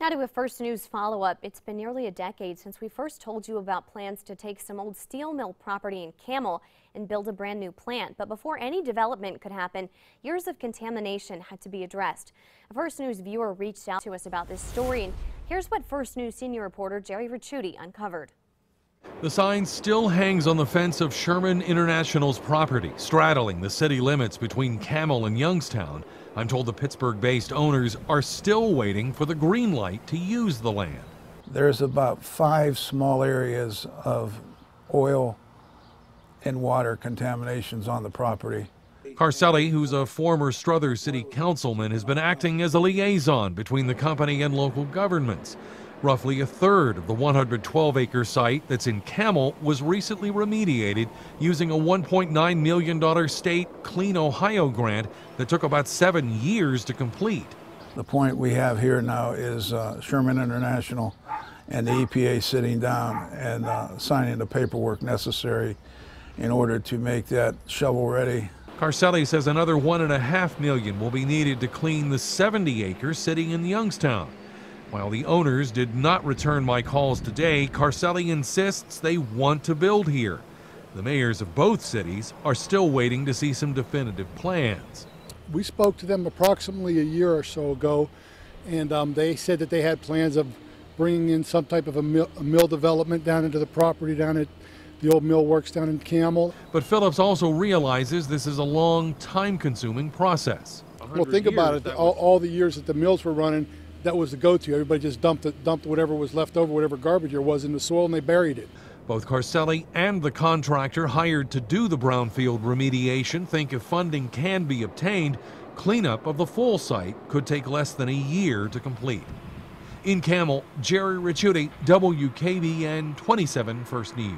Now to a First News follow-up. It's been nearly a decade since we first told you about plans to take some old steel mill property in Camel and build a brand new plant. But before any development could happen, years of contamination had to be addressed. A First News viewer reached out to us about this story, and here's what First News senior reporter Jerry Ricciuti uncovered. The sign still hangs on the fence of Sherman International's property, straddling the city limits between Camel and Youngstown. I'm told the Pittsburgh-based owners are still waiting for the green light to use the land. There's about 5 small areas of oil and water contaminations on the property. Carselli, who's a former Struthers City councilman, has been acting as a liaison between the company and local governments. Roughly a third of the 112-acre site that's in Camel was recently remediated using a $1.9 million state Clean Ohio grant that took about 7 years to complete. The point we have here now is Sherman International and the EPA sitting down and signing the paperwork necessary in order to make that shovel ready. Carselli says another $1.5 million will be needed to clean the 70 acres sitting in Youngstown. While the owners did not return my calls today, Carselli insists they want to build here. The mayors of both cities are still waiting to see some definitive plans. We spoke to them approximately a year or so ago, and they said that they had plans of bringing in some type of a mill development down into the property down at the old mill works down in Camel. But Phillips also realizes this is a long, time-consuming process. Well, think about it. All the years that the mills were running, that was the go-to. Everybody just dumped whatever was left over, whatever garbage there was in the soil, and they buried it. Both Carselli and the contractor hired to do the brownfield remediation think if funding can be obtained, cleanup of the full site could take less than a year to complete. In Camel, Jerry Ricciuti, WKBN 27 First News.